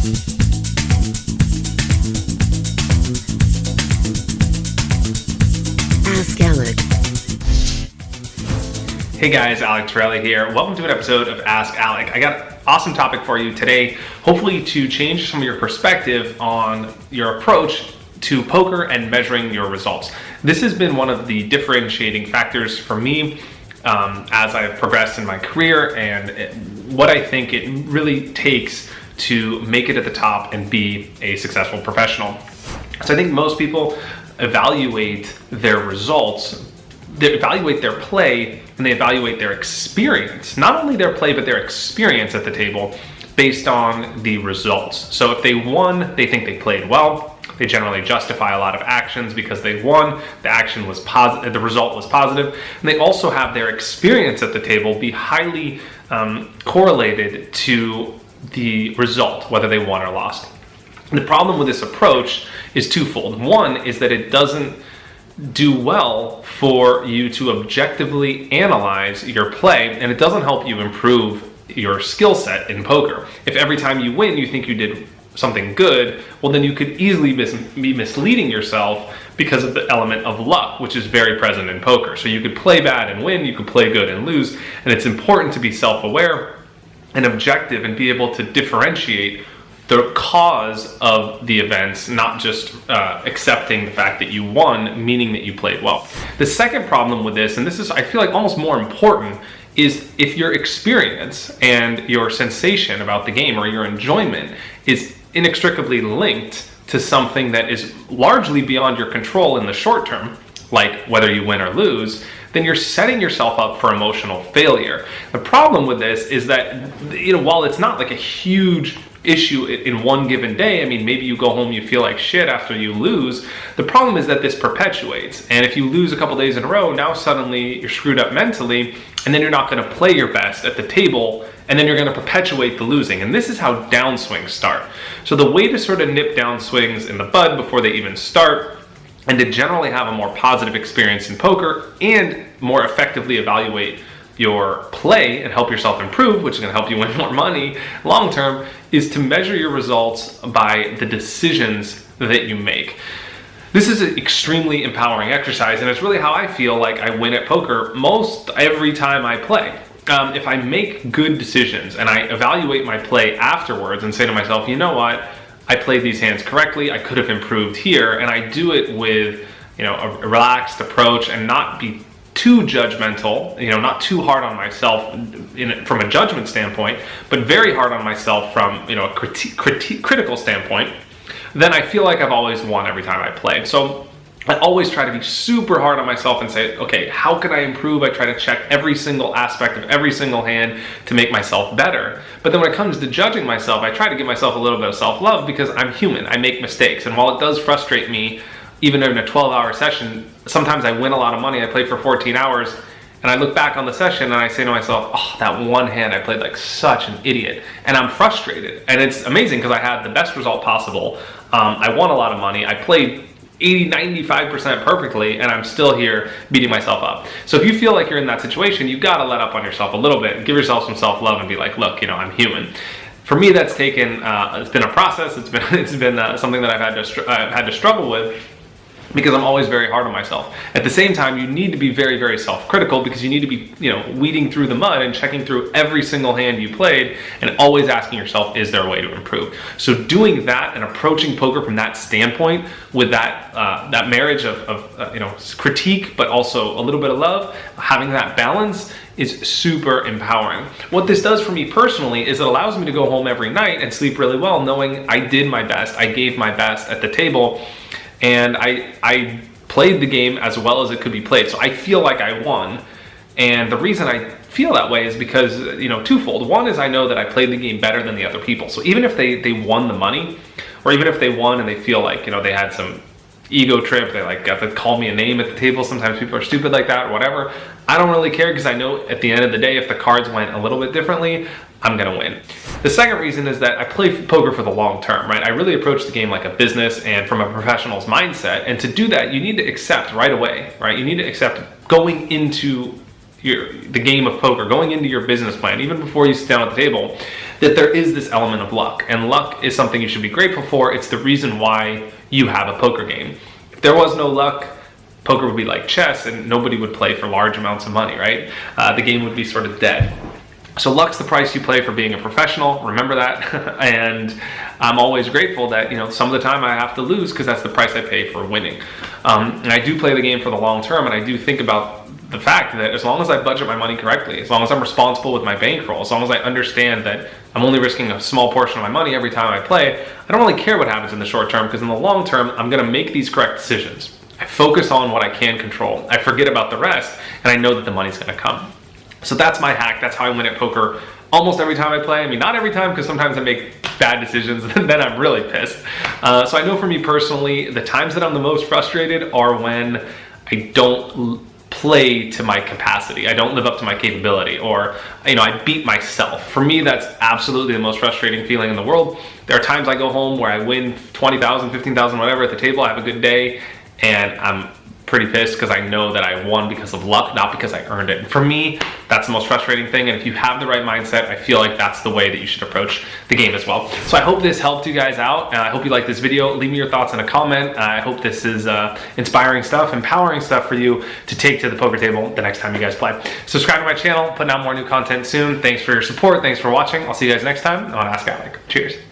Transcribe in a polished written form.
Ask Alec. Hey guys, Alec Torelli here. Welcome to an episode of Ask Alec. I got an awesome topic for you today, hopefully to change some of your perspective on your approach to poker and measuring your results. This has been one of the differentiating factors for me as I've progressed in my career and what I think it really takes to make it at the top and be a successful professional. So I think most people evaluate their results, they evaluate their play, and they evaluate their experience. Not only their play, but their experience at the table based on the results. So if they won, they think they played well. They generally justify a lot of actions because they won, the action was positive, the result was positive. And they also have their experience at the table be highly correlated to the result, whether they won or lost. And the problem with this approach is twofold. One is that it doesn't do well for you to objectively analyze your play, and it doesn't help you improve your skill set in poker. If every time you win you think you did something good, well then you could easily be misleading yourself because of the element of luck, which is very present in poker. So you could play bad and win, you could play good and lose, and it's important to be self-aware and objective and be able to differentiate the cause of the events, not just accepting the fact that you won, meaning that you played well. The second problem with this, and this is I feel like almost more important, is if your experience and your sensation about the game or your enjoyment is inextricably linked to something that is largely beyond your control in the short term, like whether you win or lose, then you're setting yourself up for emotional failure. The problem with this is that, while it's not like a huge issue in one given day, I mean, maybe you go home, you feel like shit after you lose. The problem is that this perpetuates. And if you lose a couple days in a row, now suddenly you're screwed up mentally, and then you're not going to play your best at the table, and then you're going to perpetuate the losing. And this is how downswings start. So the way to sort of nip downswings in the bud before they even start, and to generally have a more positive experience in poker and more effectively evaluate your play and help yourself improve, which is going to help you win more money long term, is to measure your results by the decisions that you make. This is an extremely empowering exercise, and it's really how I feel like I win at poker most every time I play. If I make good decisions and I evaluate my play afterwards and say to myself, you know what, I played these hands correctly, I could have improved here, and I do it with a relaxed approach and not be too judgmental, not too hard on myself from a judgment standpoint, but very hard on myself from a critical standpoint, then I feel like I've always won every time I play. So I always try to be super hard on myself and say, okay, how can I improve? I try to check every single aspect of every single hand to make myself better. But then when it comes to judging myself, I try to give myself a little bit of self-love because I'm human, I make mistakes. And while it does frustrate me, even in a 12-hour session, sometimes I win a lot of money, I play for 14 hours, and I look back on the session and I say to myself, oh, that one hand I played like such an idiot. And I'm frustrated. And it's amazing because I had the best result possible. I won a lot of money. I played 80-95% perfectly, and I'm still here beating myself up. So if you feel like you're in that situation, you gotta let up on yourself a little bit, give yourself some self-love and be like, look, I'm human. For me, that's taken, it's been a process, it's been something that I've had to struggle with, because I'm always very hard on myself. At the same time, you need to be very, very self-critical because you need to be, weeding through the mud and checking through every single hand you played and always asking yourself, is there a way to improve? So doing that and approaching poker from that standpoint with that marriage of critique, but also a little bit of love, having that balance is super empowering. What this does for me personally is it allows me to go home every night and sleep really well, knowing I did my best, I gave my best at the table, and I played the game as well as it could be played. So I feel like I won. And the reason I feel that way is because, twofold. One is I know that I played the game better than the other people. So even if they won the money, or even if they won and they feel like, they had some ego trip, they got to call me a name at the table. Sometimes people are stupid like that or whatever. I don't really care because I know at the end of the day, if the cards went a little bit differently, I'm gonna win. The second reason is that I play poker for the long term, right? I really approach the game like a business and from a professional's mindset. And to do that, you need to accept right away, right? You need to accept going into the game of poker, going into your business plan, even before you sit down at the table, that there is this element of luck, and luck is something you should be grateful for. It's the reason why you have a poker game. If there was no luck, poker would be like chess and nobody would play for large amounts of money, right? The game would be sort of dead. So luck's the price you pay for being a professional, remember that. And I'm always grateful that, some of the time I have to lose because that's the price I pay for winning. And I do play the game for the long term, and I do think about the fact that as long as I budget my money correctly, as long as I'm responsible with my bankroll, as long as I understand that I'm only risking a small portion of my money every time I play, I don't really care what happens in the short term, because in the long term, I'm going to make these correct decisions. I focus on what I can control. I forget about the rest, and I know that the money's going to come. So that's my hack. That's how I win at poker almost every time I play. I mean, not every time, because sometimes I make bad decisions and then I'm really pissed. So I know for me personally, the times that I'm the most frustrated are when I don't play to my capacity. I don't live up to my capability, or I beat myself. For me, that's absolutely the most frustrating feeling in the world. There are times I go home where I win 20,000, 15,000, whatever at the table. I have a good day, and I'm pretty pissed because I know that I won because of luck, not because I earned it. And for me, that's the most frustrating thing. And if you have the right mindset, I feel like that's the way that you should approach the game as well. So I hope this helped you guys out. I hope you like this video. Leave me your thoughts in a comment. I hope this is inspiring stuff, empowering stuff for you to take to the poker table the next time you guys play. Subscribe to my channel, putting out more new content soon. Thanks for your support. Thanks for watching. I'll see you guys next time on Ask Alec. Cheers.